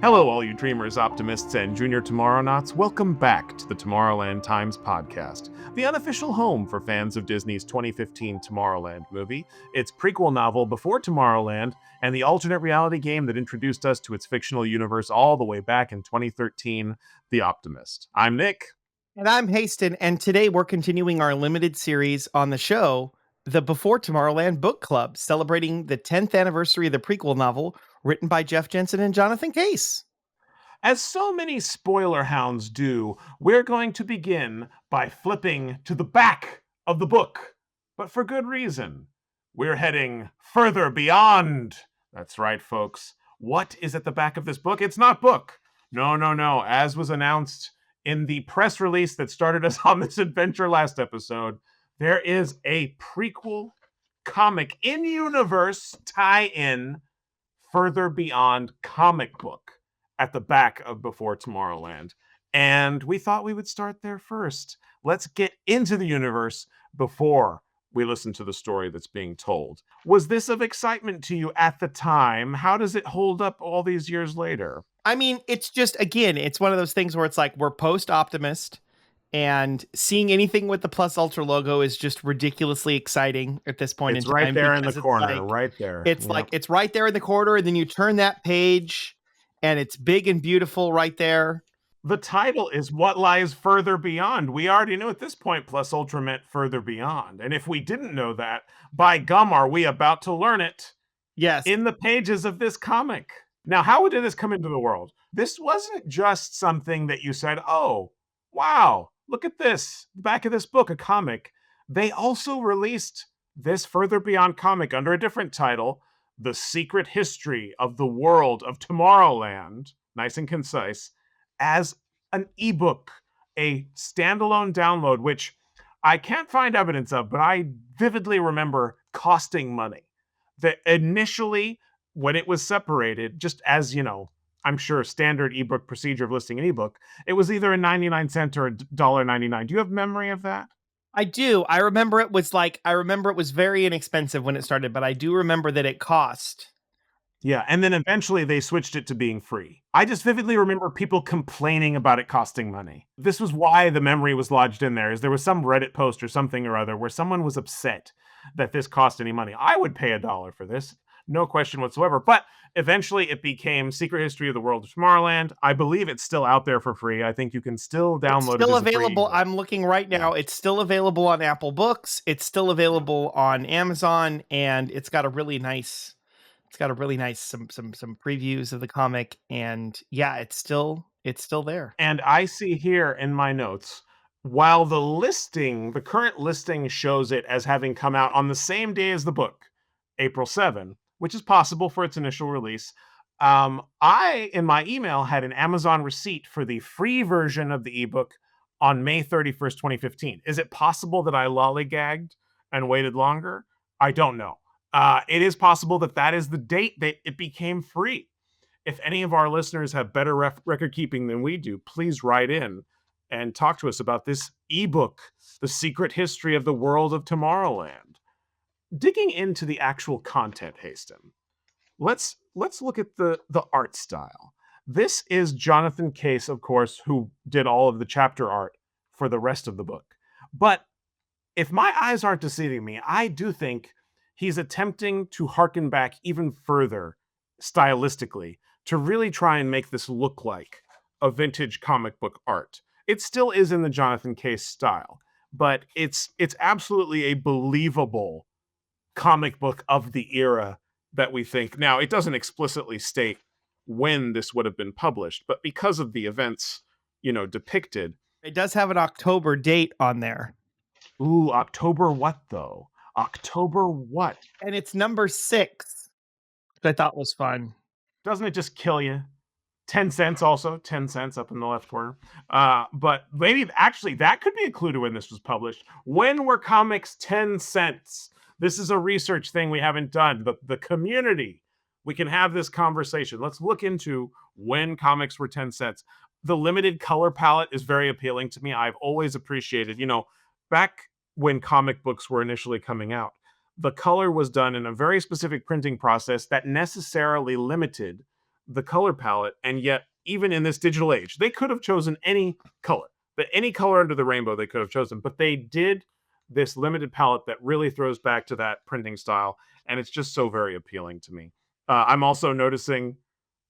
Hello, all you dreamers, optimists, and junior tomorrownauts. Welcome back to the Tomorrowland Times podcast, the unofficial home for fans of Disney's 2015 Tomorrowland movie, its prequel novel Before Tomorrowland, and the alternate reality game that introduced us to its fictional universe all the way back in 2013, The Optimist. I'm Nick. And I'm Hastin, and today we're continuing our limited series on the show, the Before Tomorrowland Book Club, celebrating the 10th anniversary of the prequel novel written by Jeff Jensen and Jonathan Case. As so many spoiler hounds do, we're going to begin by flipping to the back of the book, but for good reason. We're heading further beyond. That's right, folks. What is at the back of this book? It's not book. No. As was announced in the press release that started us on this adventure last episode, there is a prequel comic in-universe tie-in further beyond comic book at the back of Before Tomorrowland. And we thought we would start there first. Let's get into the universe before we listen to the story that's being told. Was this of excitement to you at the time? How does it hold up all these years later? I mean, it's just, again, it's one of those things where it's like we're post-optimist, and seeing anything with the Plus Ultra logo is just ridiculously exciting at this point in time. It's right there in the corner, right there. It's like, it's right there in the corner, and then you turn that page, and it's big and beautiful right there. The title is What Lies Further Beyond. We already knew at this point Plus Ultra meant further beyond. And if we didn't know that, by gum, are we about to learn it? Yes. In the pages of this comic. Now, how did this come into the world? This wasn't just something that you said, oh, wow, look at this, the back of this book, a comic. They also released this Further Beyond comic under a different title, The Secret History of the World of Tomorrowland, nice and concise, as an ebook, a standalone download, which I can't find evidence of, but I vividly remember costing money. That initially, when it was separated, just as, you know, I'm sure standard ebook procedure of listing an ebook, it was either a 99-cent or a $1.99. Do you have memory of that? I do. I remember it was very inexpensive when it started, but I do remember that it cost. Yeah, and then eventually they switched it to being free. I just vividly remember people complaining about it costing money. This was why the memory was lodged in there, is there was some Reddit post or something or other where someone was upset that this cost any money. I would pay $1 for this, no question whatsoever. But eventually it became Secret History of the World of Tomorrowland. I believe it's still out there for free. I think you can still download it. It's still available. I'm looking right now. It's still available on Apple Books. It's still available on Amazon, and it's got a really nice some previews of the comic, and yeah, it's still there. And I see here in my notes, while the current listing shows it as having come out on the same day as the book, April 7, which is possible for its initial release, I, in my email, had an Amazon receipt for the free version of the ebook on May 31st, 2015. Is it possible that I lollygagged and waited longer? I don't know. It is possible that is the date that it became free. If any of our listeners have better record keeping than we do, please write in and talk to us about this ebook, The Secret History of the World of Tomorrowland. Digging into the actual content, Hastin, let's look at the art style. This is Jonathan Case, of course, who did all of the chapter art for the rest of the book. But if my eyes aren't deceiving me, I do think he's attempting to harken back even further stylistically to really try and make this look like a vintage comic book art. It still is in the Jonathan Case style, but it's absolutely a believable comic book of the era that we think. Now, it doesn't explicitly state when this would have been published, but because of the events, depicted. It does have an October date on there. Ooh, October what, though? October what? And it's number 6, which I thought was fun. Doesn't it just kill you? 10 cents also, 10 cents up in the left corner. But maybe actually that could be a clue to when this was published. When were comics 10 cents? This is a research thing we haven't done. The community, we can have this conversation. Let's look into when comics were 10 cents. The limited color palette is very appealing to me. I've always appreciated, back when comic books were initially coming out, the color was done in a very specific printing process that necessarily limited the color palette, and yet even in this digital age, they could have chosen any color, but any color under the rainbow they could have chosen, but they did this limited palette that really throws back to that printing style, and it's just so very appealing to me. I'm also noticing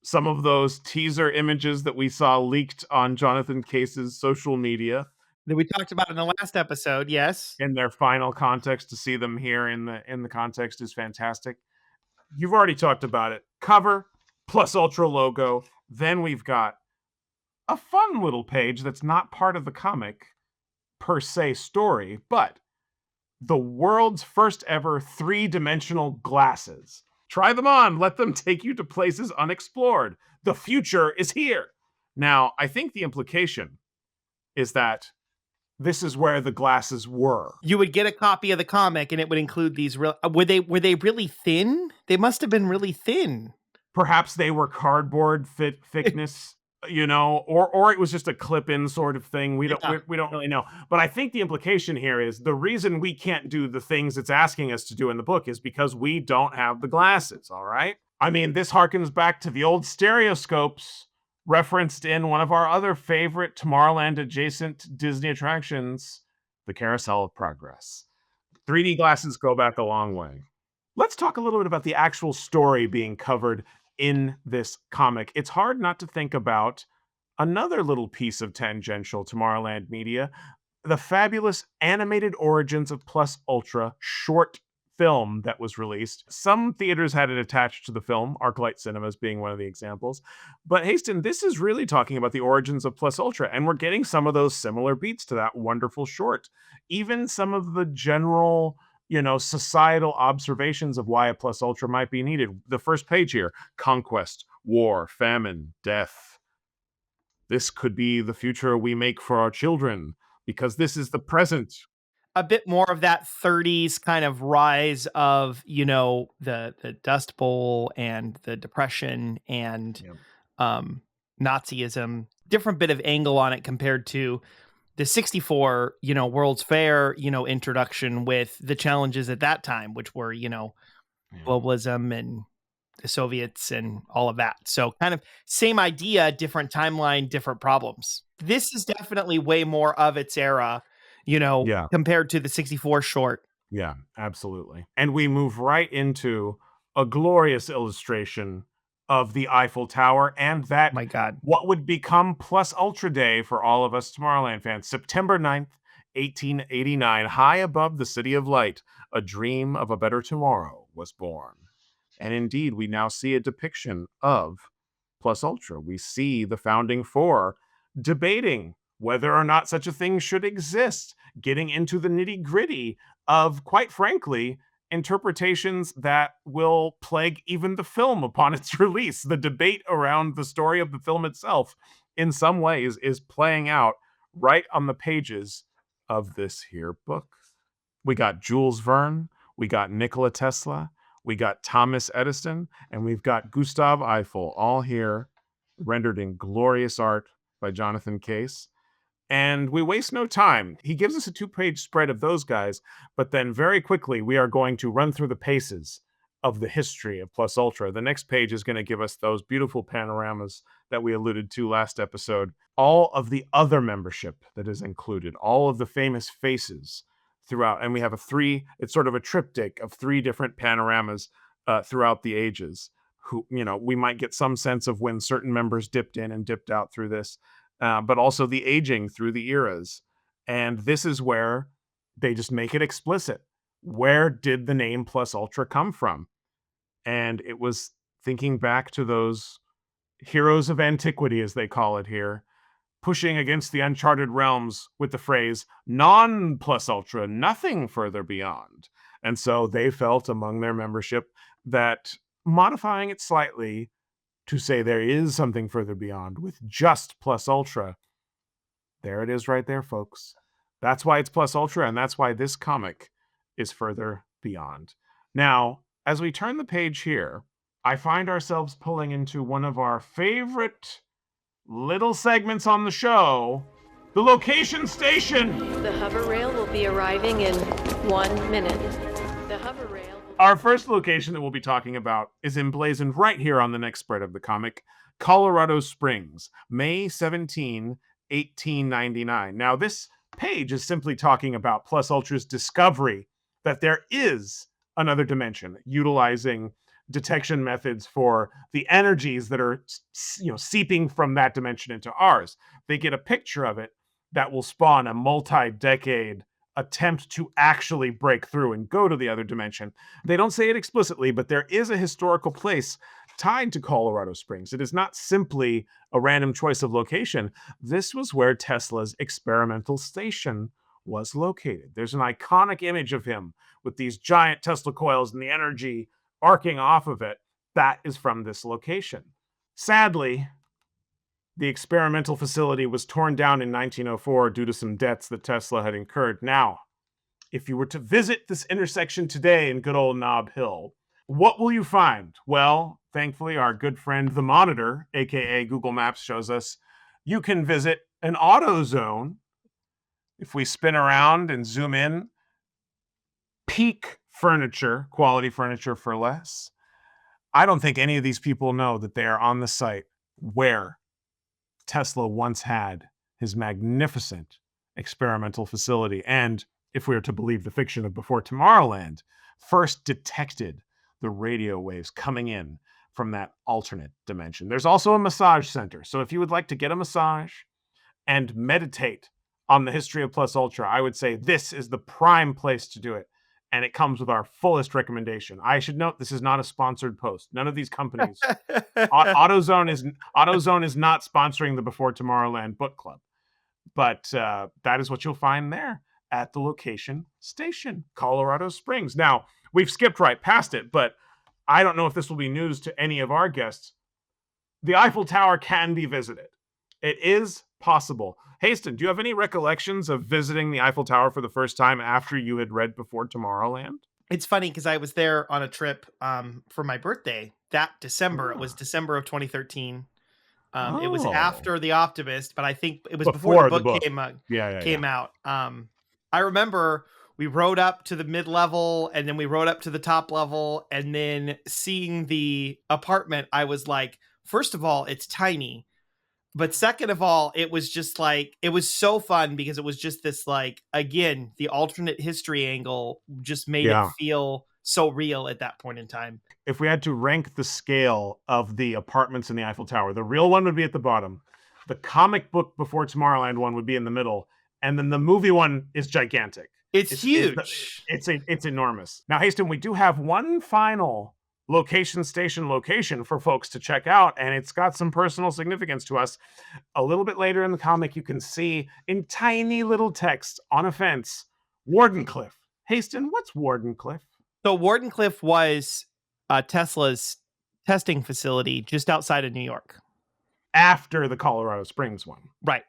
some of those teaser images that we saw leaked on Jonathan Case's social media That we talked about in the last episode, yes. in their final context. To see them here in the context is fantastic. You've already talked about it. Cover plus Ultra logo. Then we've got a fun little page that's not part of the comic per se story, but the world's first ever three-dimensional glasses. Try them on. Let them take you to places unexplored. The future is here. Now, I think the implication is that this is where the glasses were. You would get a copy of the comic and it would include these real were they really thin? They must have been really thin. Perhaps they were cardboard thickness, or it was just a clip-in sort of thing. We don't Yeah. we don't really know. But I think the implication here is the reason we can't do the things it's asking us to do in the book is because we don't have the glasses, all right? I mean, this harkens back to the old stereoscopes referenced in one of our other favorite Tomorrowland adjacent Disney attractions, the Carousel of Progress. 3D glasses go back a long way. Let's talk a little bit about the actual story being covered in this comic. It's hard not to think about another little piece of tangential Tomorrowland media, the fabulous animated origins of Plus Ultra short film that was released. Some theaters had it attached to the film, ArcLight Cinemas being one of the examples. But Hastin, this is really talking about the origins of Plus Ultra, and we're getting some of those similar beats to that wonderful short. Even some of the general societal observations of why a plus ultra might be needed. The first page here: conquest, war, famine, death. This could be the future we make for our children because this is the present. A bit more of that 30s kind of rise of, the Dust Bowl and the Depression and Yeah. Nazism. Different bit of angle on it compared to the 64, World's Fair, introduction with the challenges at that time, which were, globalism and the Soviets and all of that. So kind of same idea, different timeline, different problems. This is definitely way more of its era, Yeah. compared to the 64 short. Yeah, absolutely. And we move right into a glorious illustration of the Eiffel Tower and that My God. what would become Plus Ultra Day for all of us Tomorrowland fans. September 9th, 1889, high above the City of Light, a dream of a better tomorrow was born. And indeed, we now see a depiction of Plus Ultra. We see the founding four debating whether or not such a thing should exist, getting into the nitty-gritty of, quite frankly, interpretations that will plague even the film upon its release. The debate around the story of the film itself, in some ways, is playing out right on the pages of this here book. We got Jules Verne, we got Nikola Tesla, we got Thomas Edison, and we've got Gustav Eiffel, all here rendered in glorious art by Jonathan Case. And we waste no time. He gives us a 2-page spread of those guys, but then very quickly we are going to run through the paces of the history of Plus Ultra. The next page is going to give us those beautiful panoramas that we alluded to last episode. All of the other membership that is included, all of the famous faces throughout. And we have it's sort of a triptych of 3 different panoramas throughout the ages. Who, we might get some sense of when certain members dipped in and dipped out through this. But also the aging through the eras. And this is where they just make it explicit. Where did the name Plus Ultra come from? And it was thinking back to those heroes of antiquity, as they call it here, pushing against the uncharted realms with the phrase, non Plus Ultra, nothing further beyond. And so they felt among their membership that modifying it slightly to say there is something further beyond with just Plus Ultra. There it is right there, folks. That's why it's Plus Ultra, and that's why this comic is further beyond. Now, as we turn the page here, I find ourselves pulling into one of our favorite little segments on the show, the location station. The hover rail will be arriving in 1 minute. The hover rail will Our first location that we'll be talking about is emblazoned right here on the next spread of the comic, Colorado Springs, May 17, 1899. Now, this page is simply talking about Plus Ultra's discovery that there is another dimension, utilizing detection methods for the energies that are seeping from that dimension into ours. They get a picture of it that will spawn a multi-decade attempt to actually break through and go to the other dimension. They don't say it explicitly, but there is a historical place tied to Colorado Springs. It is not simply a random choice of location. This was where Tesla's experimental station was located. There's an iconic image of him with these giant Tesla coils and the energy arcing off of it. That is from this location. Sadly, the experimental facility was torn down in 1904 due to some debts that Tesla had incurred. Now, if you were to visit this intersection today in good old Nob Hill, what will you find? Well, thankfully, our good friend the Monitor, aka Google Maps, shows us you can visit an auto zone. If we spin around and zoom in, peak furniture, quality furniture for less. I don't think any of these people know that they are on the site where Tesla once had his magnificent experimental facility, and if we are to believe the fiction of Before Tomorrowland, first detected the radio waves coming in from that alternate dimension. There's also a massage center, so if you would like to get a massage and meditate on the history of Plus Ultra, I would say this is the prime place to do it, and it comes with our fullest recommendation. I should note this is not a sponsored post. None of these companies AutoZone is not sponsoring the Before Tomorrowland Book Club, but that is what you'll find there at the location station, Colorado Springs. Now, we've skipped right past it, but I don't know if this will be news to any of our guests. The Eiffel Tower can be visited. It is possible. Hastin, do you have any recollections of visiting the Eiffel Tower for the first time after you had read Before Tomorrowland? It's funny because I was there on a trip for my birthday that December. It was December of 2013. It was after The Optimist, but I think it was before the book came out. I remember we rode up to the mid-level, and then we rode up to the top level, and then seeing the apartment, I was like, first of all, it's tiny. But second of all, it was just like, it was so fun because it was just this, like, again, the alternate history angle just made it feel so real at that point in time. If we had to rank the scale of the apartments in the Eiffel Tower, the real one would be at the bottom. The comic book Before Tomorrowland one would be in the middle. And then the movie one is gigantic. It's huge. It's enormous. Now, Hastin, we do have one final location for folks to check out, and it's got some personal significance to us. A little bit later in the comic, you can see in tiny little text on a fence, Wardenclyffe. Hastin, what's Wardenclyffe? So Wardenclyffe was Tesla's testing facility just outside of New York. After the Colorado Springs one. Right.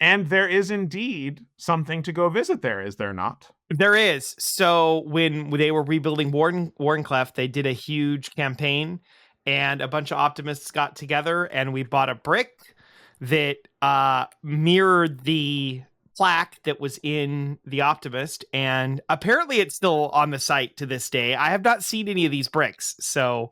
And there is indeed something to go visit there, is there not? There is. So when they were rebuilding Wardenclyffe, they did a huge campaign, and a bunch of optimists got together, and we bought a brick that mirrored the plaque that was in The Optimist, and apparently it's still on the site to this day. I have not seen any of these bricks, so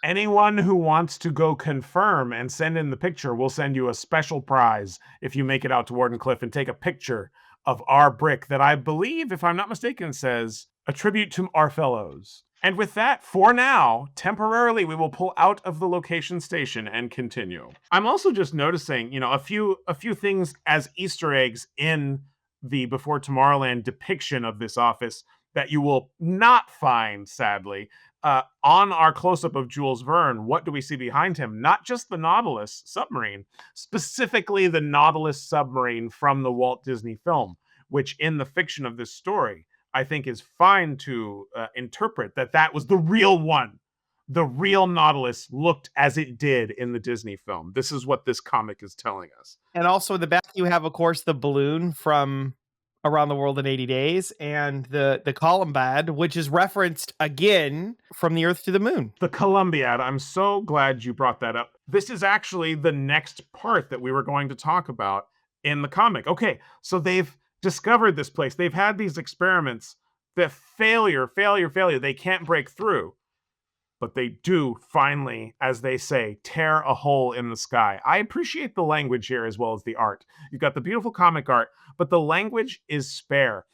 anyone who wants to go confirm and send in the picture, we'll send you a special prize if you make it out to Wardenclyffe and take a picture of our brick that I believe, if I'm not mistaken, says a tribute to our fellows. And with that, for now, temporarily, we will pull out of the location station and continue. I'm also just noticing, a few things as Easter eggs in the Before Tomorrowland depiction of this office that you will not find, sadly. On our close-up of Jules Verne, what do we see behind him? Not just the Nautilus submarine, specifically the Nautilus submarine from the Walt Disney film, which in the fiction of this story, I think is fine to interpret that was the real one. The real Nautilus looked as it did in the Disney film. This is what this comic is telling us. And also in the back, you have, of course, the balloon from Around the World in 80 Days, and the Columbiad, which is referenced again from the Earth to the Moon. The Columbiad, I'm so glad you brought that up. This is actually the next part that we were going to talk about in the comic. Okay, so they've discovered this place. They've had these experiments The failure, failure, failure. They can't break through, but they do finally, as they say, tear a hole in the sky. I appreciate the language here as well as the art. You've got the beautiful comic art, but the language is spare.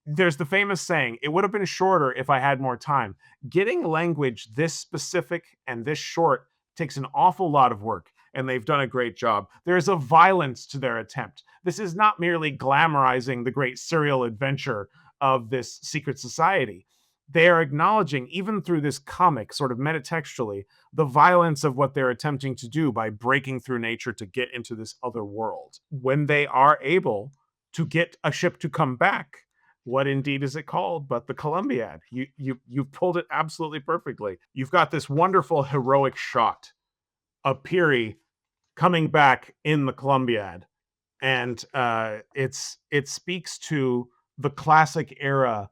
There's the famous saying, it would have been shorter if I had more time. Getting language this specific and this short takes an awful lot of work, and they've done a great job. There's a violence to their attempt. This is not merely glamorizing the great serial adventure of this secret society. They are acknowledging, even through this comic, sort of metatextually, the violence of what they're attempting to do by breaking through nature to get into this other world. When they are able to get a ship to come back, what indeed is it called but the Columbiad? You've pulled it absolutely perfectly. You've got this wonderful heroic shot of Peary coming back in the Columbiad, and it speaks to the classic era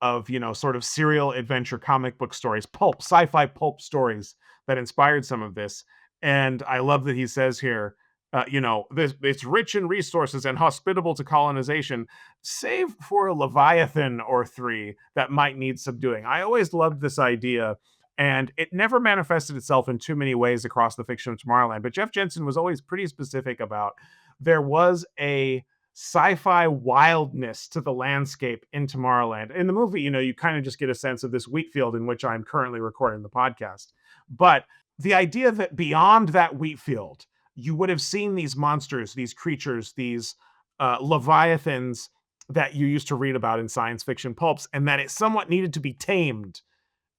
of, sort of serial adventure comic book stories, pulp sci-fi pulp stories that inspired some of this. And I love that he says here, it's rich in resources and hospitable to colonization, save for a leviathan or three that might need subduing. I always loved this idea, and it never manifested itself in too many ways across the fiction of Tomorrowland, but Jeff Jensen was always pretty specific about there was a sci-fi wildness to the landscape in Tomorrowland. In the movie, you kind of just get a sense of this wheat field in which I'm currently recording the podcast. But the idea that beyond that wheat field, you would have seen these monsters, these creatures, these leviathans that you used to read about in science fiction pulps, and that it somewhat needed to be tamed.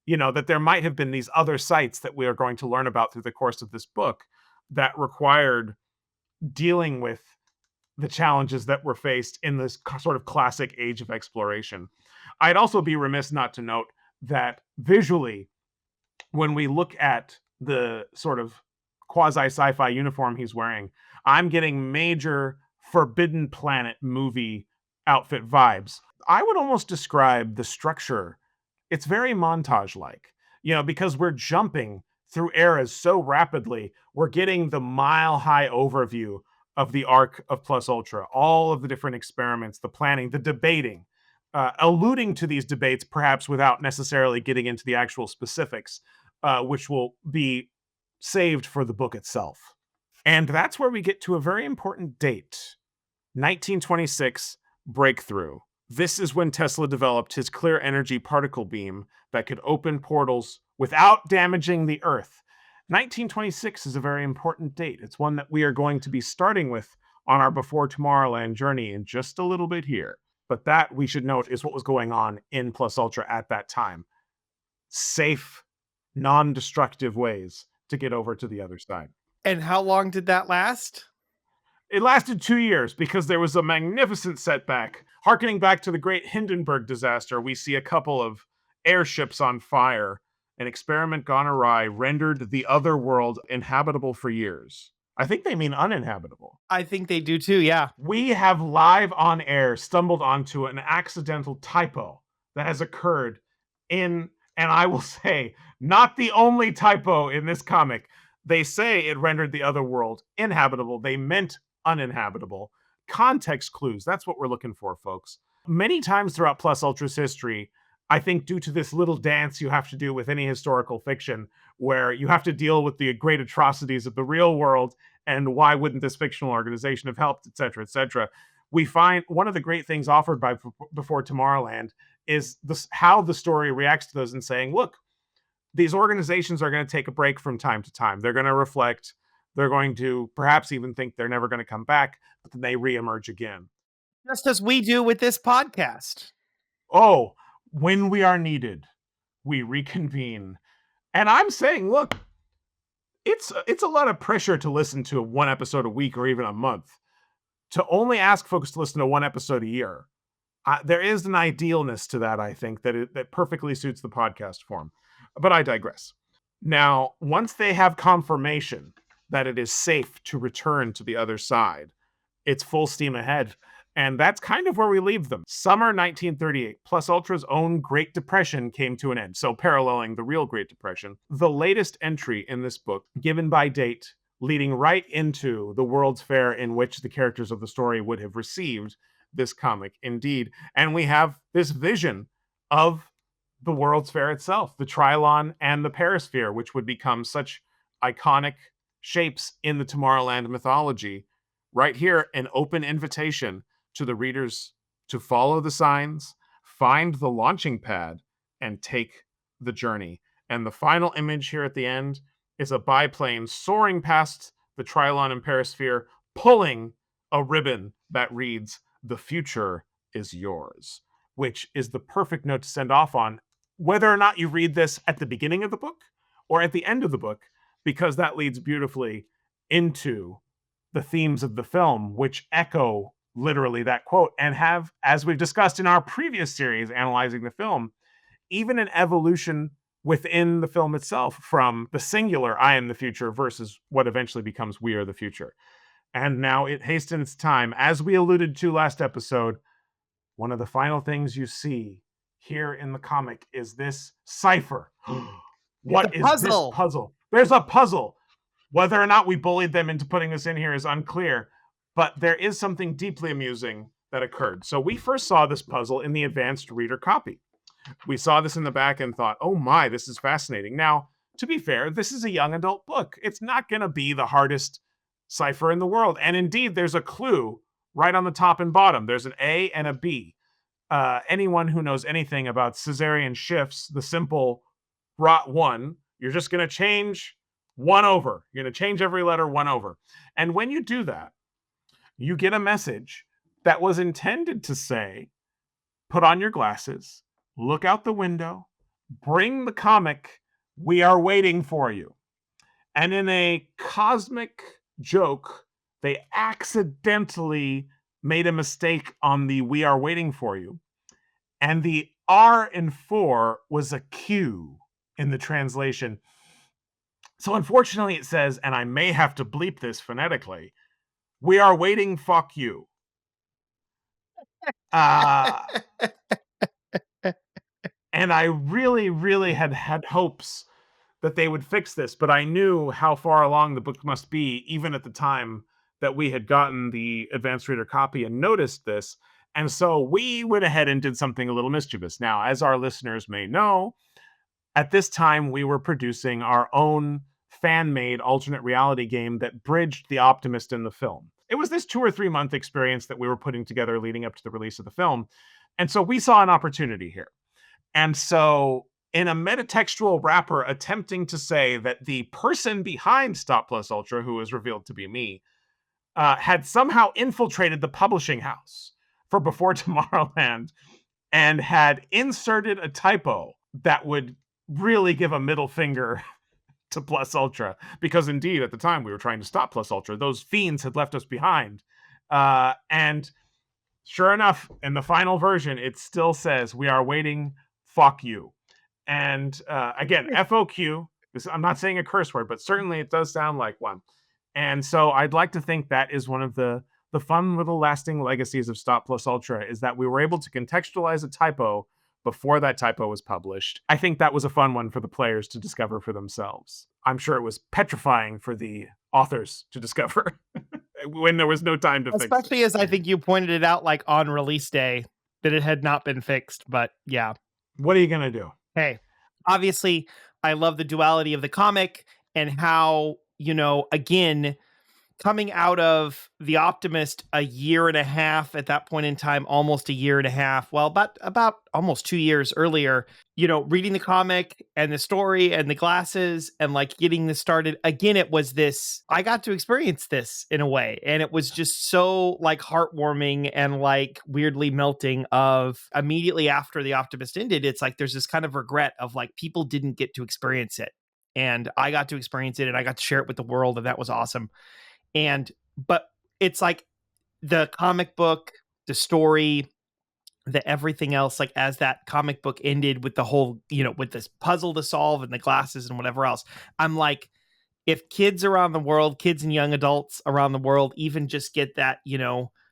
That there might have been these other sites that we are going to learn about through the course of this book that required dealing with the challenges that were faced in this sort of classic age of exploration. I'd also be remiss not to note that visually, when we look at the sort of quasi sci-fi uniform he's wearing, I'm getting major Forbidden Planet movie outfit vibes. I would almost describe the structure, it's very montage like, because we're jumping through eras so rapidly. We're getting the mile high overview of the arc of Plus Ultra, all of the different experiments, the planning, the debating, alluding to these debates, perhaps without necessarily getting into the actual specifics, which will be saved for the book itself. And that's where we get to a very important date, 1926, breakthrough. This is when Tesla developed his clear energy particle beam that could open portals without damaging the Earth. 1926 is a very important date. It's one that we are going to be starting with on our Before Tomorrowland journey in just a little bit here. But that, we should note, is what was going on in Plus Ultra at that time. Safe, non-destructive ways to get over to the other side. And how long did that last? It lasted 2 years because there was a magnificent setback. Harkening back to the great Hindenburg disaster, we see a couple of airships on fire. An experiment gone awry rendered the other world inhabitable for years. I think they mean uninhabitable. I think they do too, yeah. We have live on air stumbled onto an accidental typo that has occurred in, and I will say, not the only typo in this comic. They say it rendered the other world inhabitable. They meant uninhabitable. Context clues, that's what we're looking for, folks. Many times throughout Plus Ultra's history, I think due to this little dance you have to do with any historical fiction, where you have to deal with the great atrocities of the real world, and why wouldn't this fictional organization have helped, etc., we find one of the great things offered by Before Tomorrowland is how the story reacts to those and saying, look, these organizations are going to take a break from time to time. They're going to reflect. They're going to perhaps even think they're never going to come back, but then they reemerge again. Just as we do with this podcast. Oh, when we are needed, we reconvene. And I'm saying, look, it's a lot of pressure to listen to one episode a week or even a month. To only ask folks to listen to one episode a year, there is an idealness to that, I think, that perfectly suits the podcast form. But I digress. Now, once they have confirmation that it is safe to return to the other side, it's full steam ahead. And that's kind of where we leave them. Summer 1938, Plus Ultra's own Great Depression came to an end, so paralleling the real Great Depression. The latest entry in this book, given by date, leading right into the World's Fair in which the characters of the story would have received this comic, indeed. And we have this vision of the World's Fair itself, the Trilon and the Perisphere, which would become such iconic shapes in the Tomorrowland mythology. Right here, an open invitation to the readers to follow the signs, find the launching pad, and take the journey. And the final image here at the end is a biplane soaring past the Trilon and Perisphere, pulling a ribbon that reads, "The future is yours," which is the perfect note to send off on, whether or not you read this at the beginning of the book or at the end of the book, because that leads beautifully into the themes of the film, which echo literally that quote and have, as we've discussed in our previous series analyzing the film, even an evolution within the film itself from the singular "I am the future" versus what eventually becomes "we are the future." And now it hastens time, as we alluded to last episode, one of the final things you see here in the comic is this cipher. It's a What is this puzzle. puzzle? There's a puzzle. Whether or not we bullied them into putting this in here is unclear, but there is something deeply amusing that occurred. So we first saw this puzzle in the advanced reader copy. We saw this in the back and thought, oh my, this is fascinating. Now, to be fair, this is a young adult book. It's not going to be the hardest cipher in the world. And indeed, there's a clue right on the top and bottom. There's an A and a B. Anyone who knows anything about Caesarean shifts, the simple rot one, you're just going to change one over. You're going to change every letter one over. And when you do that, you get a message that was intended to say, put on your glasses, look out the window, bring the comic, we are waiting for you. And in a cosmic joke, they accidentally made a mistake on the "we are waiting for you." And the R in "for" was a Q in the translation. So unfortunately it says, and I may have to bleep this phonetically, "we are waiting, fuck you." Uh, and I really, really had hopes that they would fix this, but I knew how far along the book must be, even at the time that we had gotten the advanced reader copy and noticed this. And so we went ahead and did something a little mischievous. Now, as our listeners may know, at this time we were producing our own fan-made alternate reality game that bridged the Optimist in the film. It was this 2 or 3 month experience that we were putting together leading up to the release of the film. And so we saw an opportunity here. And so, in a metatextual wrapper attempting to say that the person behind Stop Plus Ultra, who was revealed to be me, had somehow infiltrated the publishing house for Before Tomorrowland and had inserted a typo that would really give a middle finger to Plus Ultra, because indeed at the time we were trying to stop Plus Ultra. Those fiends had left us behind. And sure enough, in the final version, it still says, "we are waiting, fuck you." And again, FOQ, I'm not saying a curse word, but certainly it does sound like one. And so I'd like to think that is one of the fun little lasting legacies of Stop Plus Ultra, is that we were able to contextualize a typo before that typo was published. I think that was a fun one for the players to discover for themselves. I'm sure it was petrifying for the authors to discover when there was no time to fix it. Especially as I think you pointed it out, like on release day, that it had not been fixed. But yeah. What are you going to do? Hey, obviously, I love the duality of the comic and how, again, coming out of The Optimist a year and a half at that point in time, almost a year and a half, well, about almost 2 years earlier, reading the comic and the story and the glasses and like getting this started again, it was this, I got to experience this in a way. And it was just so like heartwarming and like weirdly melting of immediately after The Optimist ended. It's like, there's this kind of regret of like, people didn't get to experience it. And I got to experience it and I got to share it with the world. And that was awesome. But it's like the comic book, the story, the everything else, like as that comic book ended with the whole, with this puzzle to solve and the glasses and whatever else, I'm like, if kids around the world, kids and young adults around the world, even just get that,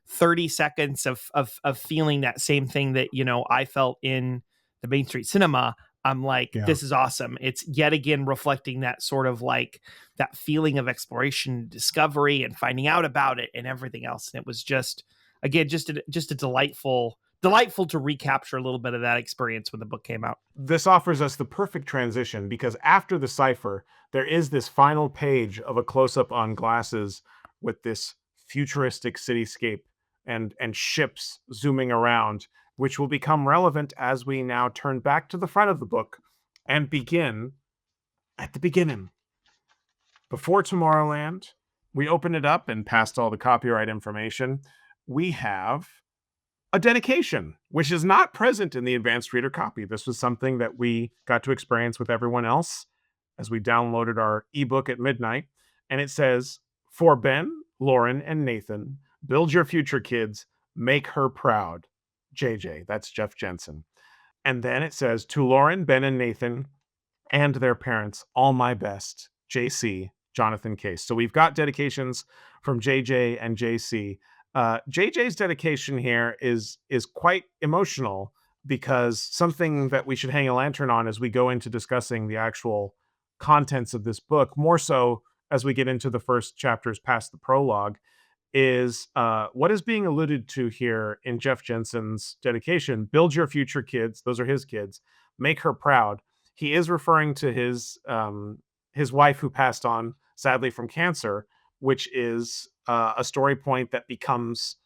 30 seconds of feeling that same thing that, I felt in the Main Street Cinema, I'm like, This is awesome. It's yet again reflecting that sort of like that feeling of exploration, discovery, and finding out about it and everything else. And it was just, again, just a delightful delightful to recapture a little bit of that experience when the book came out. This offers us the perfect transition because after the cipher, there is this final page of a close-up on glasses with this futuristic cityscape and ships zooming around, which will become relevant as we now turn back to the front of the book and begin at the beginning. Before Tomorrowland, we open it up and past all the copyright information, we have a dedication, which is not present in the advanced reader copy. This was something that we got to experience with everyone else as we downloaded our ebook at midnight. And it says, "For Ben, Lauren, and Nathan, build your future, kids. Make her proud. JJ." That's Jeff Jensen. And then it says, "To Lauren, Ben, and Nathan, and their parents, all my best. JC, Jonathan Case." So we've got dedications from JJ and JC. JJ's dedication here is quite emotional because something that we should hang a lantern on as we go into discussing the actual contents of this book, more so as we get into the first chapters past the prologue, is what is being alluded to here in Jeff Jensen's dedication. Build your future, kids. Those are his kids. Make her proud. He is referring to his wife who passed on sadly from cancer, which is a story point that becomes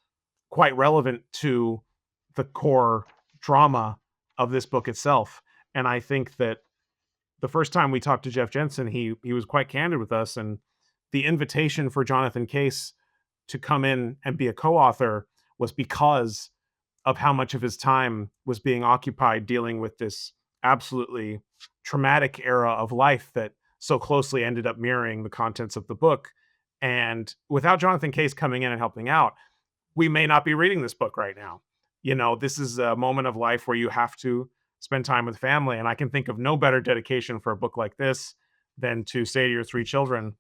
quite relevant to the core drama of this book itself. And I think that the first time we talked to Jeff Jensen, he was quite candid with us, and the invitation for Jonathan Case to come in and be a co-author was because of how much of his time was being occupied dealing with this absolutely traumatic era of life that so closely ended up mirroring the contents of the book. And without Jonathan Case coming in and helping out, we may not be reading this book right now. You know, this is a moment of life where you have to spend time with family. And I can think of no better dedication for a book like this than to say to your three children,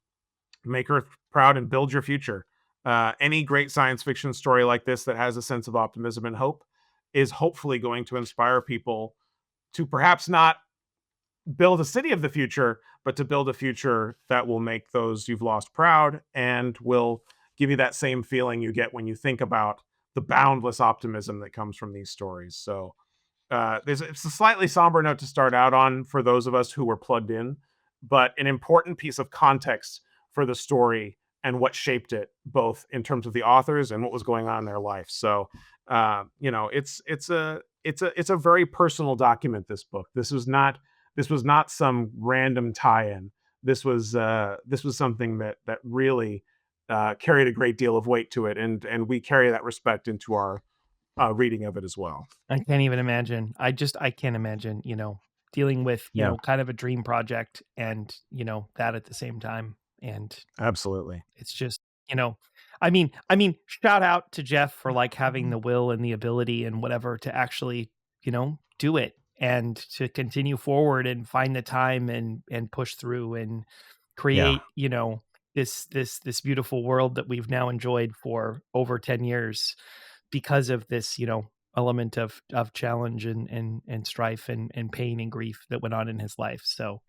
make her proud and build your future. Any great science fiction story like this that has a sense of optimism and hope is hopefully going to inspire people to perhaps not build a city of the future, but to build a future that will make those you've lost proud and will give you that same feeling you get when you think about the boundless optimism that comes from these stories. So it's a slightly somber note to start out on for those of us who were plugged in, but an important piece of context for the story and what shaped it, both in terms of the authors and what was going on in their life. So, it's a very personal document. This book. This was not some random tie-in. This was something that really carried a great deal of weight to it, and we carry that respect into our reading of it as well. I can't even imagine. I can't imagine, dealing with, Yeah, kind of a dream project and, that at the same time. And absolutely. it's just, I mean, shout out to Jeff for like having the will and the ability and whatever to actually, do it and to continue forward and find the time and push through and Yeah, create, this beautiful world that we've now enjoyed for over 10 years because of this, element of challenge and strife and pain and grief that went on in his life. So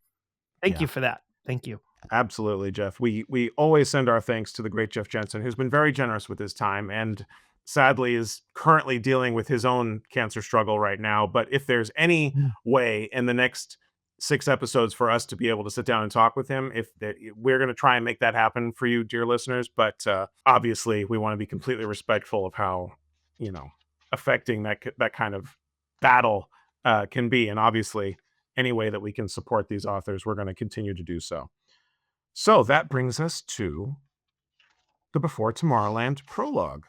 thank yeah. you for that. Thank you. Absolutely, Jeff. We always send our thanks to the great Jeff Jensen, who's been very generous with his time and sadly is currently dealing with his own cancer struggle right now. But if there's any Mm. way in the next 6 episodes for us to be able to sit down and talk with him, we're going to try and make that happen for you, dear listeners. But obviously, we want to be completely respectful of how you know affecting that kind of battle can be, and obviously, any way that we can support these authors, we're going to continue to do so. So that brings us to the Before Tomorrowland prologue,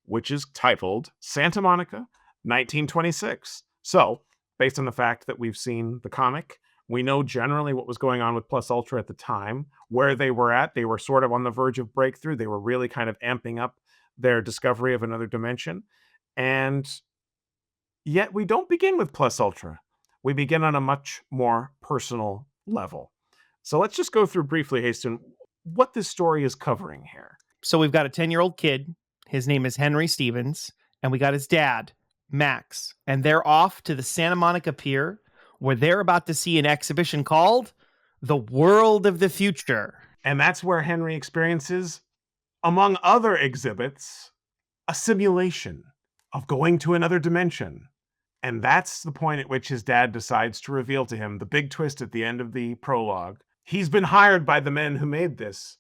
which is titled Santa Monica, 1926. So, based on the fact that we've seen the comic, we know generally what was going on with Plus Ultra at the time, where they were at. They were sort of on the verge of breakthrough. They were really kind of amping up their discovery of another dimension. And yet, we don't begin with Plus Ultra. We begin on a much more personal level. So let's just go through briefly, Haston, what this story is covering here. So we've got a 10-year-old kid. His name is Henry Stevens. And we got his dad, Max. And they're off to the Santa Monica Pier where they're about to see an exhibition called The World of the Future. And that's where Henry experiences, among other exhibits, a simulation of going to another dimension. And that's the point at which his dad decides to reveal to him the big twist at the end of the prologue. He's been hired by the men who made this.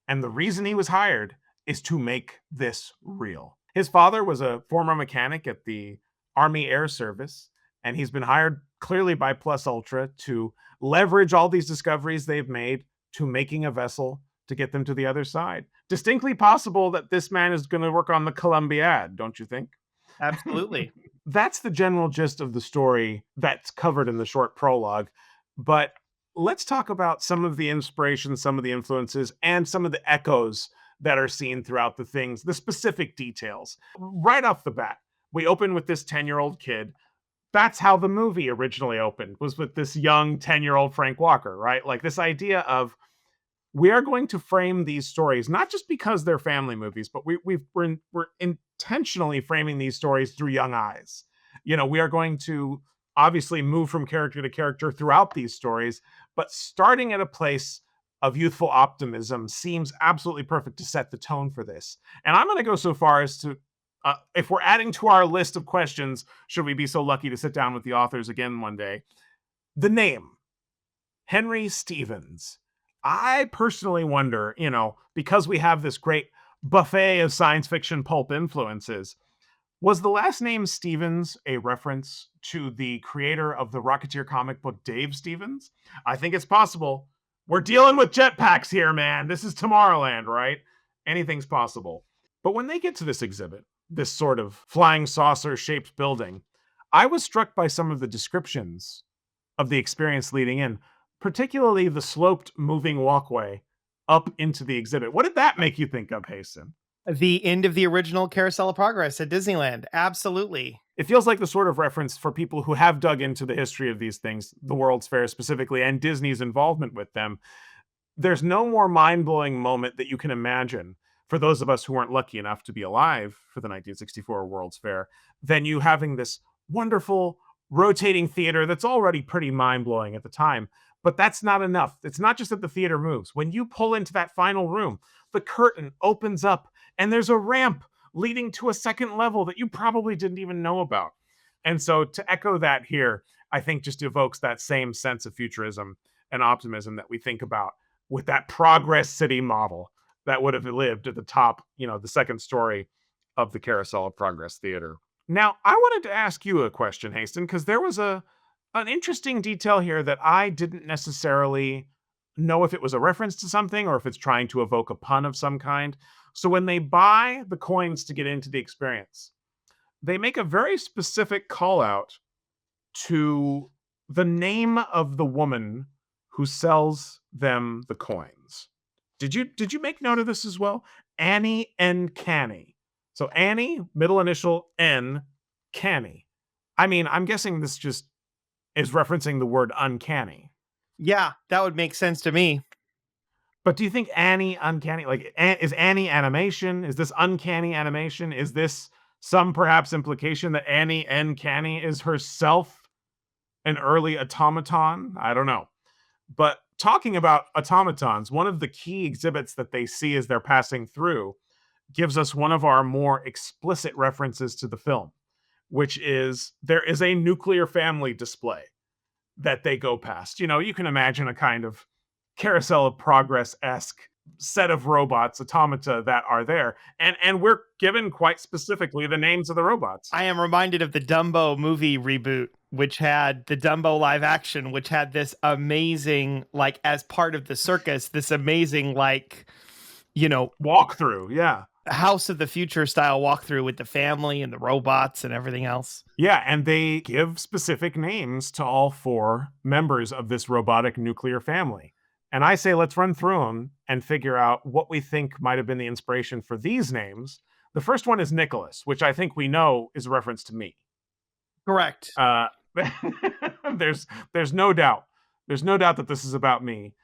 And the reason he was hired is to make this real. His father was a former mechanic at the Army Air Service, and he's been hired clearly by Plus Ultra to leverage all these discoveries they've made to making a vessel to get them to the other side. Distinctly possible that this man is going to work on the Columbiad, don't you think? Absolutely. That's the general gist of the story that's covered in the short prologue. But let's talk about some of the inspirations, some of the influences, and some of the echoes that are seen throughout the things, the specific details. Right off the bat, we open with this 10-year-old kid. That's how the movie originally opened, was with this young 10-year-old Frank Walker, right? Like this idea of we are going to frame these stories not just because they're family movies, but we're intentionally framing these stories through young eyes. You know, we are going to obviously move from character to character throughout these stories, but starting at a place of youthful optimism seems absolutely perfect to set the tone for this. And I'm going to go so far as to, if we're adding to our list of questions, should we be so lucky to sit down with the authors again one day? The name, Henry Stevens. I personally wonder, you know, because we have this great buffet of science fiction pulp influences, was the last name Stevens a reference to the creator of the Rocketeer comic book, Dave Stevens? I think it's possible. We're dealing with jetpacks here, man. This is Tomorrowland, right? Anything's possible. But when they get to this exhibit, this sort of flying saucer shaped building, I was struck by some of the descriptions of the experience leading in, particularly the sloped moving walkway up into the exhibit. What did that make you think of, Hasten? The end of the original Carousel of Progress at Disneyland. Absolutely. It feels like the sort of reference for people who have dug into the history of these things, the World's Fair specifically, and Disney's involvement with them. There's no more mind-blowing moment that you can imagine for those of us who weren't lucky enough to be alive for the 1964 World's Fair than you having this wonderful rotating theater that's already pretty mind-blowing at the time. But that's not enough. It's not just that the theater moves. When you pull into that final room, the curtain opens up and there's a ramp leading to a second level that you probably didn't even know about. And so to echo that here, I think just evokes that same sense of futurism and optimism that we think about with that progress city model that would have lived at the top, you know, the second story of the Carousel of Progress Theater. Now, I wanted to ask you a question, Haston, because there was an interesting detail here that I didn't necessarily know if it was a reference to something or if it's trying to evoke a pun of some kind. So when they buy the coins to get into the experience, they make a very specific call out to the name of the woman who sells them the coins. Did you make note of this as well? Annie N. Canny. So Annie, middle initial N, Canny. I mean, I'm guessing this just is referencing the word uncanny. Yeah, that would make sense to me. But do you think Annie uncanny, like, is Annie animation? Is this uncanny animation? Is this some perhaps implication that Annie uncanny is herself an early automaton? I don't know. But talking about automatons, one of the key exhibits that they see as they're passing through gives us one of our more explicit references to the film, which is there is a nuclear family display that they go past. You know, you can imagine a kind of Carousel of Progress-esque set of robots, automata that are there. And we're given quite specifically the names of the robots. I am reminded of the Dumbo movie reboot, which had the Dumbo live action, which had this amazing, like, as part of the circus, this amazing, like, you know, Walkthrough, yeah. House of the Future style walkthrough with the family and the robots and everything else. Yeah, and they give specific names to all four members of this robotic nuclear family. And I say let's run through them and figure out what we think might have been the inspiration for these names. The first one is Nicholas, which I think we know is a reference to me. Correct. There's no doubt. There's no doubt that this is about me.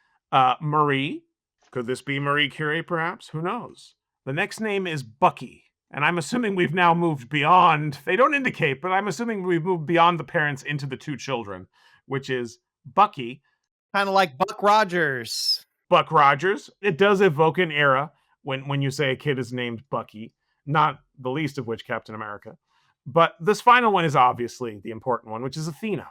Marie, could this be Marie Curie perhaps? Who knows? The next name is Bucky. And I'm assuming we've now moved beyond, they don't indicate, but I'm assuming we've moved beyond the parents into the two children, which is Bucky. Kind of like Buck Rogers. Buck Rogers. It does evoke an era when you say a kid is named Bucky, not the least of which Captain America. But this final one is obviously the important one, which is Athena.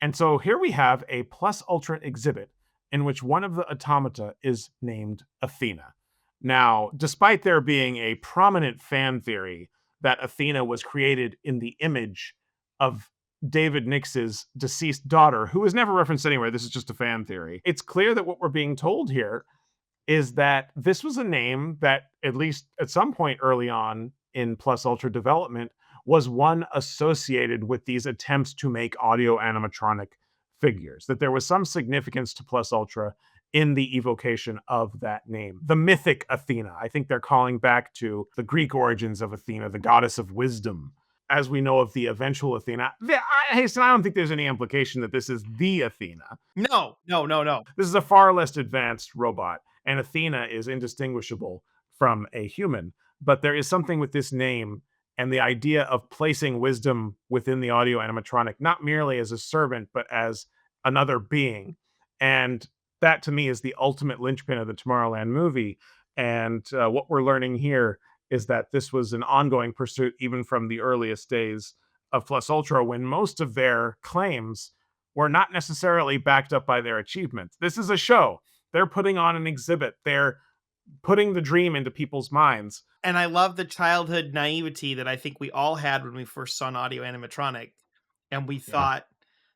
And so here we have a plus ultra exhibit in which one of the automata is named Athena. Now, despite there being a prominent fan theory that Athena was created in the image of David Nix's deceased daughter, who is never referenced anywhere, this is just a fan theory. It's clear that what we're being told here is that this was a name that, at least at some point early on in Plus Ultra development, was one associated with these attempts to make audio animatronic figures, that there was some significance to Plus Ultra in the evocation of that name. The mythic Athena. I think they're calling back to the Greek origins of Athena, the goddess of wisdom, as we know of the eventual Athena. Hasten, I don't think there's any implication that this is the Athena. No, no, no, no. This is a far less advanced robot, and Athena is indistinguishable from a human. But there is something with this name and the idea of placing wisdom within the audio animatronic, not merely as a servant, but as another being. And that to me is the ultimate linchpin of the Tomorrowland movie. And what we're learning here is that this was an ongoing pursuit, even from the earliest days of Plus Ultra, when most of their claims were not necessarily backed up by their achievements. This is a show. They're putting on an exhibit. They're putting the dream into people's minds. And I love the childhood naivety that I think we all had when we first saw an audio animatronic. And we thought,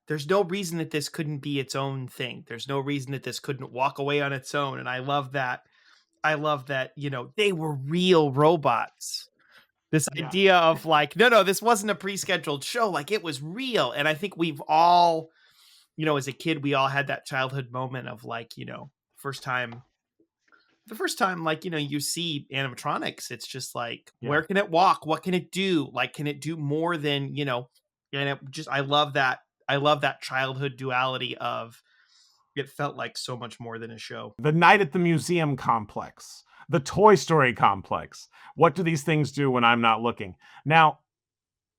there's no reason that this couldn't be its own thing. There's no reason that this couldn't walk away on its own. And I love that. I love that, they were real robots. This idea of like, no, this wasn't a pre-scheduled show. Like, it was real. And I think we've all, as a kid, we all had that childhood moment of like, the first time, like, you see animatronics, it's just like, where can it walk? What can it do? Like, can it do more than, and it just, I love that childhood duality of, it felt like so much more than a show. The Night at the Museum complex, the Toy Story complex. What do these things do when I'm not looking? Now,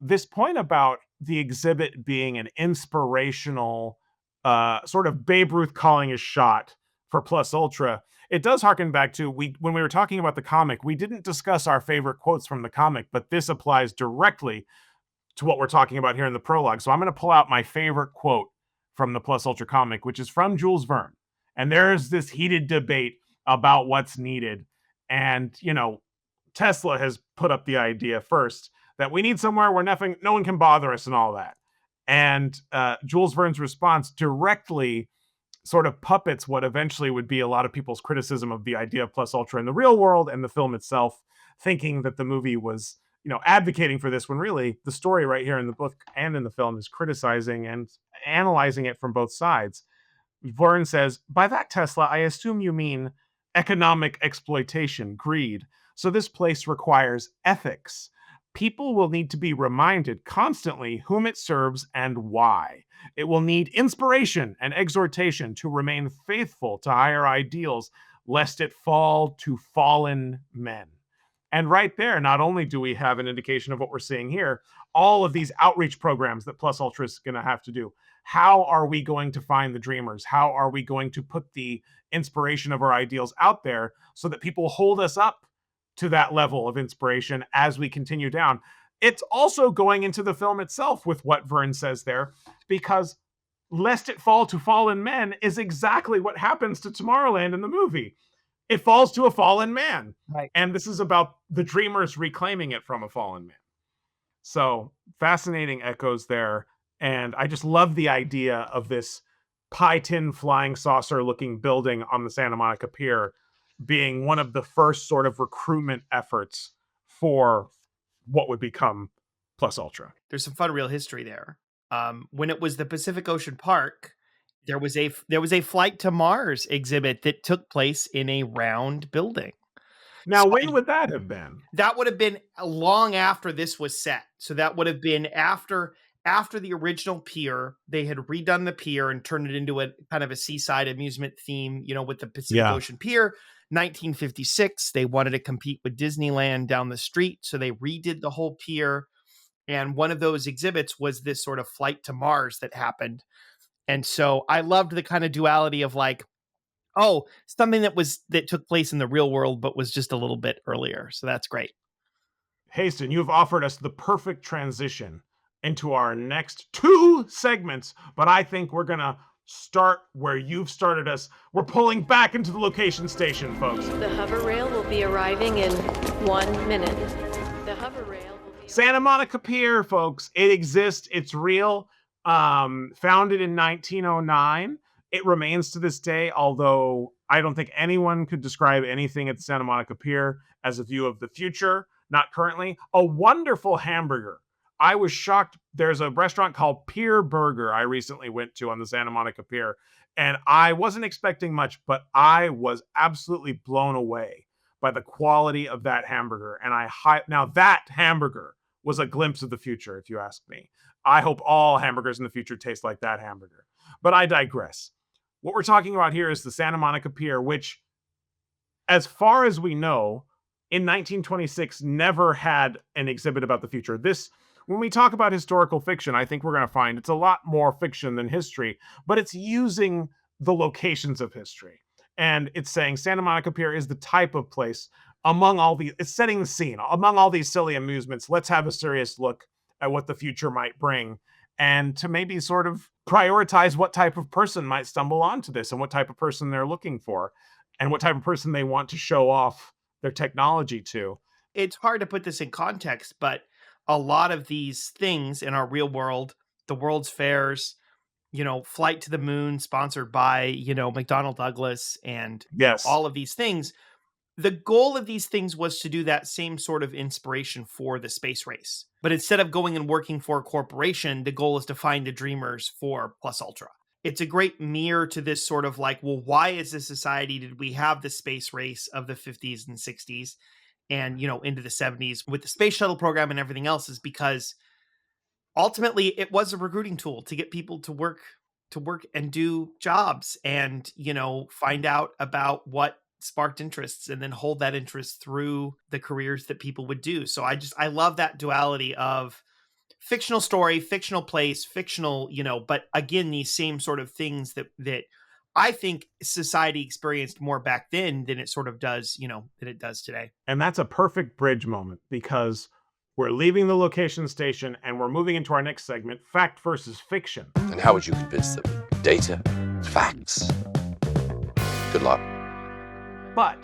this point about the exhibit being an inspirational sort of Babe Ruth calling his shot for Plus Ultra, it does harken back to when we were talking about the comic, we didn't discuss our favorite quotes from the comic, but this applies directly to what we're talking about here in the prologue. So I'm going to pull out my favorite quote from the Plus Ultra comic, which is from Jules Verne. And there's this heated debate about what's needed. And, Tesla has put up the idea first that we need somewhere where no one can bother us and all that. And Jules Verne's response directly sort of puppets what eventually would be a lot of people's criticism of the idea of Plus Ultra in the real world and the film itself, thinking that the movie was, advocating for this, when really the story right here in the book and in the film is criticizing and analyzing it from both sides. Verne says, "By that, Tesla, I assume you mean economic exploitation, greed. So this place requires ethics. People will need to be reminded constantly whom it serves and why. It will need inspiration and exhortation to remain faithful to higher ideals, lest it fall to fallen men." And right there, not only do we have an indication of what we're seeing here, all of these outreach programs that Plus Ultra is going to have to do. How are we going to find the dreamers? How are we going to put the inspiration of our ideals out there so that people hold us up to that level of inspiration as we continue down? It's also going into the film itself with what Verne says there, because lest it fall to fallen men is exactly what happens to Tomorrowland in the movie. It falls to a fallen man. Right. And this is about the dreamers reclaiming it from a fallen man. So fascinating echoes there. And I just love the idea of this pie tin flying saucer looking building on the Santa Monica Pier being one of the first sort of recruitment efforts for what would become Plus Ultra. There's some fun real history there. When it was the Pacific Ocean Park, there was a Flight to Mars exhibit that took place in a round building. Now, when would that have been? That would have been long after this was set. So that would have been after the original pier. They had redone the pier and turned it into a kind of a seaside amusement theme, with the Pacific Ocean Pier. 1956, they wanted to compete with Disneyland down the street, so they redid the whole pier. And one of those exhibits was this sort of Flight to Mars that happened. And so I loved the kind of duality of like, something that took place in the real world, but was just a little bit earlier. So that's great. Hastin, you've offered us the perfect transition into our next two segments, but I think we're gonna start where you've started us. We're pulling back into the location station, folks. The hover rail will be arriving in 1 minute. The hover rail will be Santa Monica Pier, folks. It exists. It's real. Founded in 1909. It remains to this day, although I don't think anyone could describe anything at Santa Monica Pier as a view of the future. Not currently. A wonderful hamburger. I was shocked. There's a restaurant called Pier Burger I recently went to on the Santa Monica Pier, and I wasn't expecting much, but I was absolutely blown away by the quality of that hamburger. And now that hamburger was a glimpse of the future, if you ask me. I hope all hamburgers in the future taste like that hamburger. But I digress. What we're talking about here is the Santa Monica Pier, which, as far as we know, in 1926 never had an exhibit about the future. When we talk about historical fiction, I think we're going to find it's a lot more fiction than history, but it's using the locations of history. And it's saying Santa Monica Pier is the type of place it's setting the scene. Among all these silly amusements, let's have a serious look at what the future might bring, and to maybe sort of prioritize what type of person might stumble onto this and what type of person they're looking for and what type of person they want to show off their technology to. It's hard to put this in context, but a lot of these things in our real world, the World's Fairs, Flight to the Moon, sponsored by, McDonnell Douglas, and Yes. all of these things. The goal of these things was to do that same sort of inspiration for the space race. But instead of going and working for a corporation, the goal is to find the dreamers for Plus Ultra. It's a great mirror to this sort of like, well, why as a society did we have the space race of the 50s and 60s and, into the 70s with the space shuttle program and everything else? Is because ultimately it was a recruiting tool to get people to work and do jobs and, find out about what sparked interests and then hold that interest through the careers that people would do. So I love that duality of fictional story, fictional place, fictional, but again, these same sort of things that I think society experienced more back then than it sort of does, than it does today. And that's a perfect bridge moment, because we're leaving the location station and we're moving into our next segment, fact versus fiction. And how would you convince them? Data? Facts? Good luck. But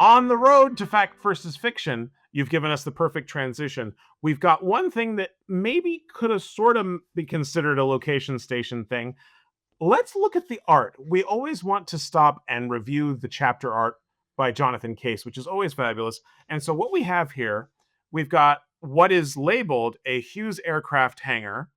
on the road to fact versus fiction, you've given us the perfect transition. We've got one thing that maybe could have sort of be considered a location station thing. Let's look at the art. We always want to stop and review the chapter art by Jonathan Case, which is always fabulous. And so what we have here, we've got what is labeled a Hughes aircraft hangar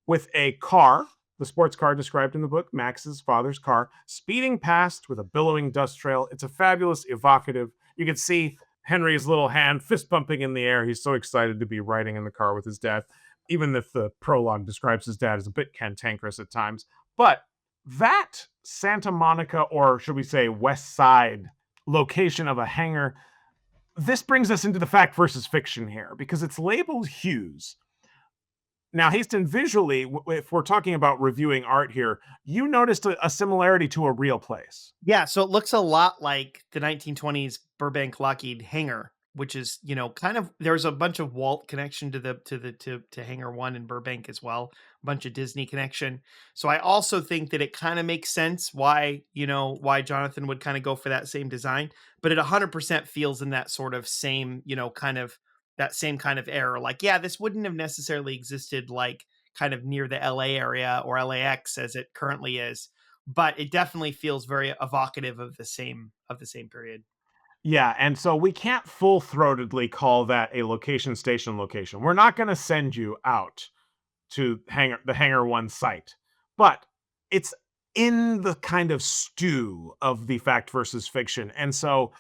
with a car, the sports car described in the book, Max's father's car, speeding past with a billowing dust trail. It's a fabulous, evocative. You can see Henry's little hand fist pumping in the air. He's so excited to be riding in the car with his dad, even if the prologue describes his dad as a bit cantankerous at times. But that Santa Monica, or should we say West Side, location of a hangar, this brings us into the fact versus fiction here, because it's labeled Hughes. Now, Hastin, visually, if we're talking about reviewing art here, you noticed a similarity to a real place. Yeah, so it looks a lot like the 1920s Burbank Lockheed hangar, which is, kind of, there's a bunch of Walt connection to Hangar 1 in Burbank as well, a bunch of Disney connection. So I also think that it kind of makes sense why Jonathan would kind of go for that same design, but it 100% feels in that sort of same, that same kind of error. Like, yeah, this wouldn't have necessarily existed like kind of near the LA area or LAX as it currently is, but it definitely feels very evocative of the same period. Yeah, and so we can't full-throatedly call that a location station location. We're not going to send you out to the Hangar 1 site, but it's in the kind of stew of the fact versus fiction. And so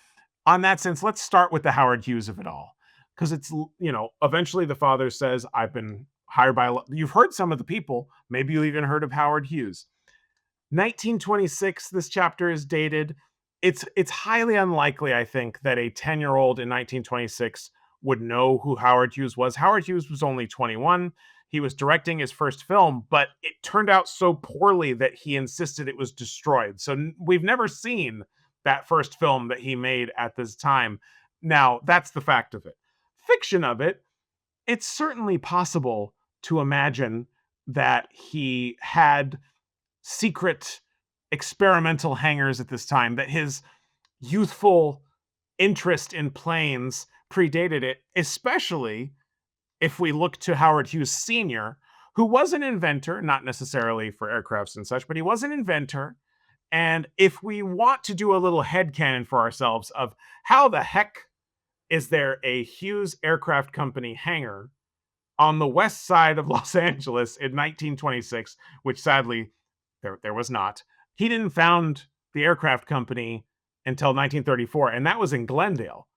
on that sense, let's start with the Howard Hughes of it all. Because it's, eventually the father says, I've been hired by, you've heard some of the people, maybe you even heard of Howard Hughes. 1926, this chapter is dated. It's highly unlikely, I think, that a 10-year-old in 1926 would know who Howard Hughes was. Howard Hughes was only 21. He was directing his first film, but it turned out so poorly that he insisted it was destroyed. So we've never seen that first film that he made at this time. Now, that's the fact of it. fiction of it, it's certainly possible to imagine that he had secret experimental hangars at this time, that his youthful interest in planes predated it, especially if we look to Howard Hughes Sr., who was an inventor, not necessarily for aircrafts and such, but he was an inventor. And if we want to do a little headcanon for ourselves of how the heck is there a Hughes Aircraft Company hangar on the west side of Los Angeles in 1926, which sadly there was not. He didn't found the aircraft company until 1934, and that was in Glendale.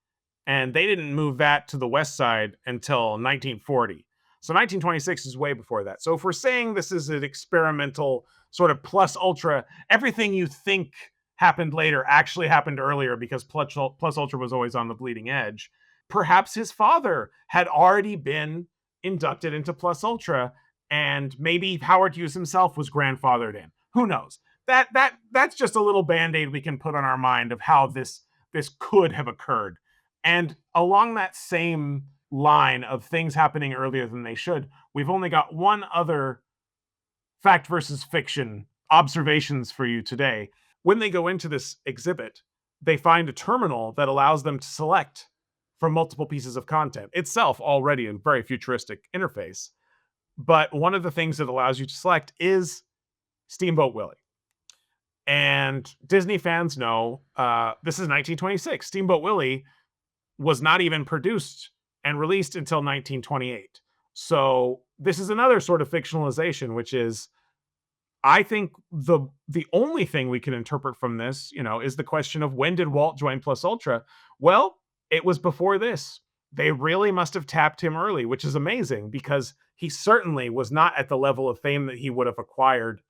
And they didn't move that to the west side until 1940. So 1926 is way before that. So if we're saying this is an experimental sort of plus ultra, everything you think happened later actually happened earlier because plus ultra was always on the bleeding edge. Perhaps his father had already been inducted into plus ultra, and maybe Howard Hughes himself was grandfathered in. Who knows? That's just a little band-aid we can put on our mind of how this could have occurred. And along that same line of things happening earlier than they should, we've only got one other fact versus fiction observations for you today. When they go into this exhibit, they find a terminal that allows them to select from multiple pieces of content, itself already a very futuristic interface. But one of the things that allows you to select is Steamboat Willie. And Disney fans know this is 1926. Steamboat Willie was not even produced and released until 1928. So this is another sort of fictionalization, which is, I think the only thing we can interpret from this, is the question of when did Walt join Plus Ultra? Well, it was before this. They really must have tapped him early, which is amazing because he certainly was not at the level of fame that he would have acquired,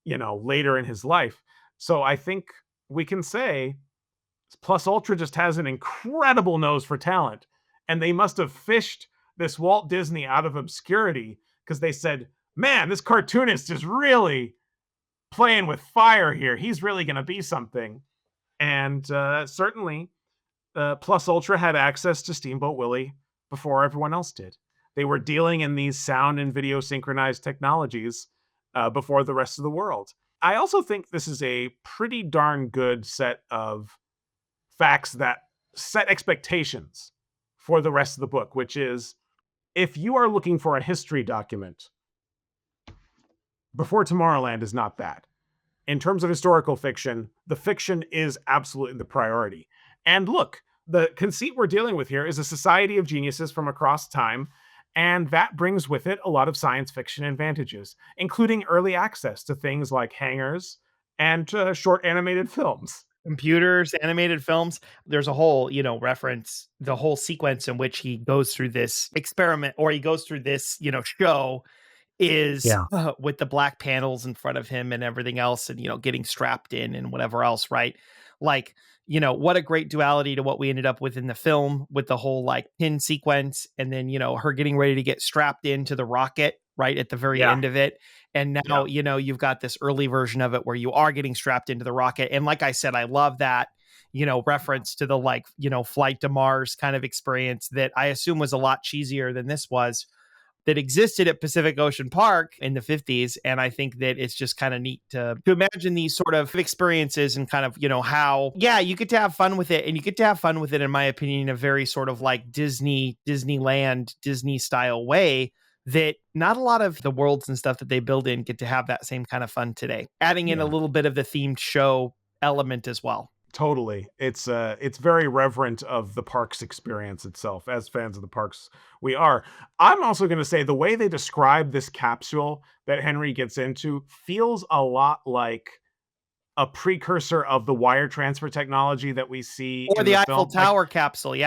later in his life. So I think we can say Plus Ultra just has an incredible nose for talent. And they must have fished this Walt Disney out of obscurity because they said, man, this cartoonist is really playing with fire here. He's really going to be something. And certainly, Plus Ultra had access to Steamboat Willie before everyone else did. They were dealing in these sound and video synchronized technologies before the rest of the world. I also think this is a pretty darn good set of facts that set expectations for the rest of the book, which is, if you are looking for a history document, Before Tomorrowland is not that. In terms of historical fiction, the fiction is absolutely the priority. And look, the conceit we're dealing with here is a society of geniuses from across time, and that brings with it a lot of science fiction advantages, including early access to things like hangars and short animated films. Computers, animated films. There's a whole, reference, the whole sequence in which he goes through this experiment, or he goes through this, show is with the black panels in front of him and everything else, and, getting strapped in and whatever else, right? Like, what a great duality to what we ended up with in the film with the whole like pin sequence, and then, her getting ready to get strapped into the rocket right at the very end of it. And now, you've got this early version of it where you are getting strapped into the rocket. And like I said, I love that, reference to the like, flight to Mars kind of experience that I assume was a lot cheesier than this was, that existed at Pacific Ocean Park in the 50s. And I think that it's just kind of neat to imagine these sort of experiences and kind of, how, you get to have fun with it. And you get to have fun with it, in my opinion, in a very sort of like Disneyland, Disney style way that not a lot of the worlds and stuff that they build in get to have that same kind of fun today. Adding in a little bit of the themed show element as well. Totally. It's very reverent of the parks experience itself. As fans of the parks we are. I'm also going to say the way they describe this capsule that Henry gets into feels a lot like a precursor of the wire transfer technology that we see or in the film. Eiffel Tower capsule.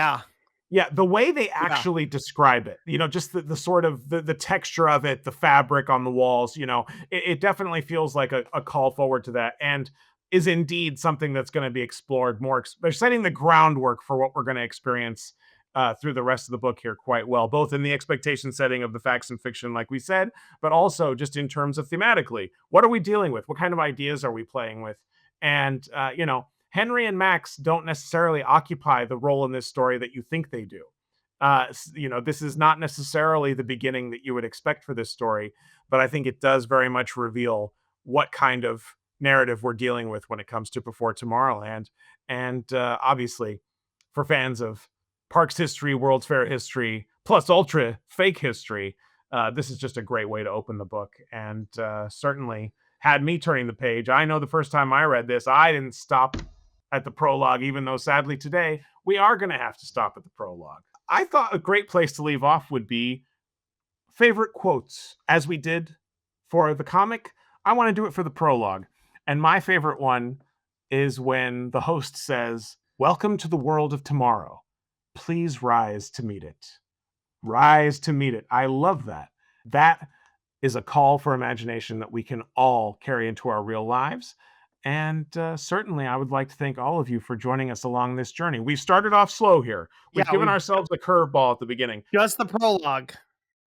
Yeah, the way they actually describe it, just the sort of the texture of it, the fabric on the walls, it definitely feels like a call forward to that, and is indeed something that's going to be explored more. They're setting the groundwork for what we're going to experience through the rest of the book here quite well, both in the expectation setting of the facts and fiction, like we said, but also just in terms of thematically. What are we dealing with? What kind of ideas are we playing with? And, Henry and Max don't necessarily occupy the role in this story that you think they do. This is not necessarily the beginning that you would expect for this story, but I think it does very much reveal what kind of narrative we're dealing with when it comes to Before Tomorrowland. And obviously, for fans of Parks history, World's Fair history, plus ultra fake history, this is just a great way to open the book, and certainly had me turning the page. I know the first time I read this, I didn't stop at the prologue, even though sadly today we are going to have to stop at the prologue. I thought a great place to leave off would be favorite quotes. As we did for the comic, I want to do it for the prologue. And my favorite one is when the host says, "Welcome to the world of tomorrow. Please rise to meet it." Rise to meet it. I love that. That is a call for imagination that we can all carry into our real lives. And certainly, I would like to thank all of you for joining us along this journey. We started off slow here. We've given ourselves a curveball at the beginning. Just the prologue.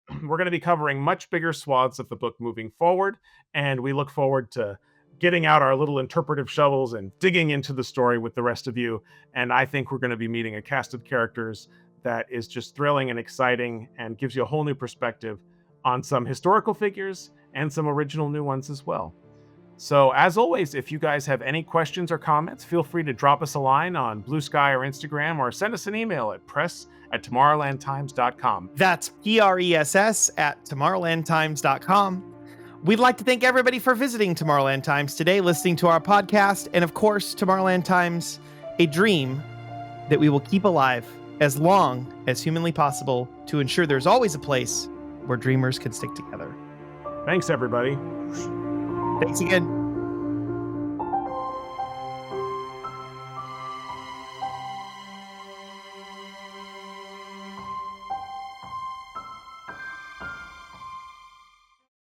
We're going to be covering much bigger swaths of the book moving forward, and we look forward to getting out our little interpretive shovels and digging into the story with the rest of you. And I think we're going to be meeting a cast of characters that is just thrilling and exciting and gives you a whole new perspective on some historical figures and some original new ones as well. So as always, if you guys have any questions or comments, feel free to drop us a line on Blue Sky or Instagram, or send us an email at press@tomorrowlandtimes.com. That's PRESS@tomorrowlandtimes.com. We'd like to thank everybody for visiting Tomorrowland Times today, listening to our podcast, and of course, Tomorrowland Times, a dream that we will keep alive as long as humanly possible to ensure there's always a place where dreamers can stick together. Thanks, everybody. Thanks again.